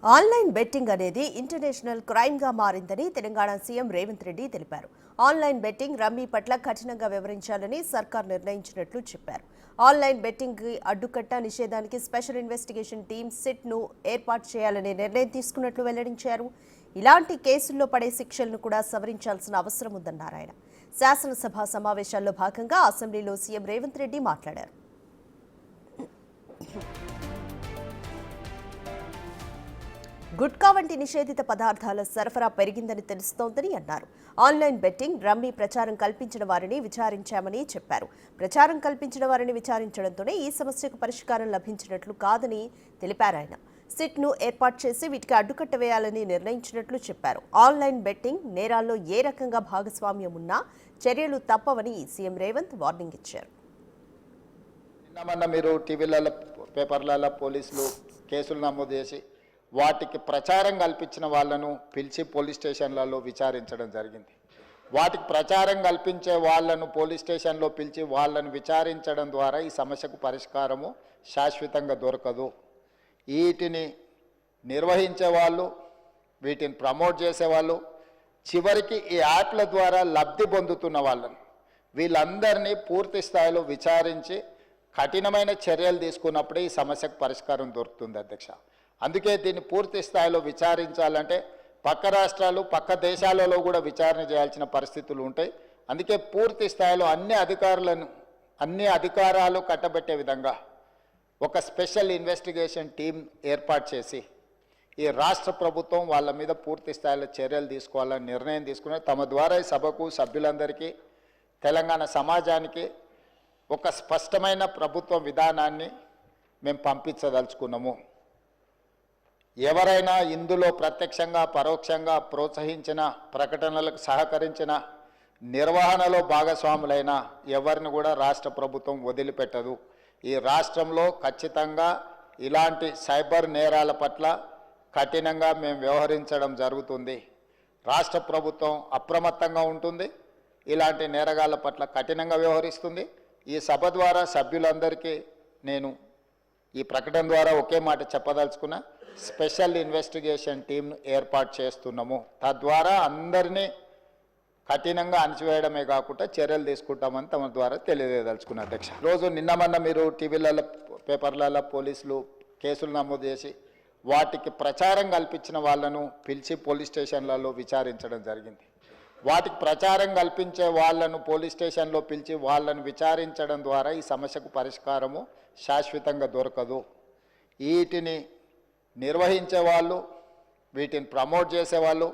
Online betting అనేది international crime గా మారిందని తెలంగాణ సీఎం రేవంత్ రెడ్డి తెలిపారు. ఆన్లైన్ బెట్టింగ్ రమ్మీ పట్ల కఠినంగా వ్యవహరించాలని సర్కార్ నిర్ణయించినట్లు చెప్పారు. ఆన్లైన్ బెట్టింగ్ కి అడ్డుకట్ట నిషేధానికి స్పెషల్ ఇన్వెస్టిగేషన్ టీమ్ సిట్ ను ఏర్పాటు చేయాలనే నిర్ణయం తీసుకున్నట్లు వెల్లడించారు. ఇలాంటి కేసుల్లో పడే శిక్షలను కూడా సవరించాల్సిన అవసరం ఉందన్నారు ఆయన. శాసనసభ సమావేశాల్లో భాగంగా అసెంబ్లీలో సీఎం రేవంత్ రెడ్డి మాట్లాడారు. గుట్కా వంటి నిషేధిత పదార్థాల సరఫరా పెరిగిందని తెలుస్తోందని అన్నారు. ఆన్లైన్ బెట్టింగ్, రమ్మీ ప్రచారం కల్పించిన వారిని విచారించామని చెప్పారు. ప్రచారం కల్పించిన వారిని విచారించడంతోనే ఈ సమస్యకు పరిష్కారం లభించినట్లు కాదని తెలిపారు ఆయన. సిట్ ను ఏర్పాటు చేసి వీటికి అడ్డుకట్ట వేయాలని నిర్ణయించినట్లు చెప్పారు. ఆన్లైన్ బెట్టింగ్ నేరాల్లో ఏ రకంగా భాగస్వామ్యం ఉన్నా చర్యలు తప్పవని సీఎం రేవంత్ వార్నింగ్ ఇచ్చారు. మీరు టీవీలలో పేపర్లలో పోలీసులు కేసులు నమోదు చేసి వాటికి ప్రచారం కల్పించిన వాళ్ళను పిలిచి పోలీస్ స్టేషన్లలో విచారించడం జరిగింది. వాటికి ప్రచారం కల్పించే వాళ్ళను పోలీస్ స్టేషన్లో పిలిచి వాళ్ళను విచారించడం ద్వారా ఈ సమస్యకు పరిష్కారము శాశ్వతంగా దొరకదు. వీటిని నిర్వహించే వాళ్ళు, వీటిని ప్రమోట్ చేసేవాళ్ళు, చివరికి ఈ యాప్ల ద్వారా లబ్ధి పొందుతున్న వాళ్ళను వీళ్ళందరినీ పూర్తి స్థాయిలో విచారించి కఠినమైన చర్యలు తీసుకున్నప్పుడే ఈ సమస్యకు పరిష్కారం దొరుకుతుంది అధ్యక్ష. అందుకే దీన్ని పూర్తి స్థాయిలో విచారించాలంటే పక్క రాష్ట్రాలు, పక్క దేశాలలో కూడా విచారణ చేయాల్సిన పరిస్థితులు ఉంటాయి. అందుకే పూర్తి స్థాయిలో అన్ని అధికారాలు కట్టబెట్టే విధంగా ఒక స్పెషల్ ఇన్వెస్టిగేషన్ టీం ఏర్పాటు చేసి ఈ రాష్ట్ర ప్రభుత్వం వాళ్ళ మీద పూర్తి స్థాయిలో చర్యలు తీసుకోవాలని నిర్ణయం తీసుకుని తమ ద్వారా ఈ సభకు, సభ్యులందరికీ, తెలంగాణ సమాజానికి ఒక స్పష్టమైన ప్రభుత్వ విధానాన్ని మేము పంపించదలుచుకున్నాము. ఎవరైనా ఇందులో ప్రత్యక్షంగా, పరోక్షంగా ప్రోత్సహించిన, ప్రకటనలకు సహకరించిన, నిర్వహణలో భాగస్వాములైన ఎవరిని కూడా రాష్ట్ర ప్రభుత్వం వదిలిపెట్టదు. ఈ రాష్ట్రంలో ఖచ్చితంగా ఇలాంటి సైబర్ నేరాల పట్ల కఠినంగా మేము వ్యవహరించడం జరుగుతుంది. రాష్ట్ర ప్రభుత్వం అప్రమత్తంగా ఉంటుంది, ఇలాంటి నేరగాళ్ల పట్ల కఠినంగా వ్యవహరిస్తుంది. ఈ సభ ద్వారా సభ్యులందరికీ నేను ఈ ప్రకటన ద్వారా ఒకే మాట చెప్పదలుచుకున్నా, స్పెషల్ ఇన్వెస్టిగేషన్ టీంను ఏర్పాటు చేస్తున్నాము. తద్వారా అందరినీ కఠినంగా అణచివేయడమే కాకుండా చర్యలు తీసుకుంటామని తమ ద్వారా తెలియజేయదలుచుకున్న అధ్యక్ష. రోజు నిన్న మీరు టీవీలలో పేపర్లలో పోలీసులు కేసులు నమోదు చేసి వాటికి ప్రచారం కల్పించిన వాళ్ళను పిలిచి పోలీస్ స్టేషన్లలో విచారించడం జరిగింది. వాటికి ప్రచారం కల్పించే వాళ్ళను పోలీస్ స్టేషన్లో పిలిచి వాళ్ళను విచారించడం ద్వారా ఈ సమస్యకు పరిష్కారము శాశ్వతంగా దొరకదు. వీటిని నిర్వహించే వాళ్ళు, వీటిని ప్రమోట్ చేసేవాళ్ళు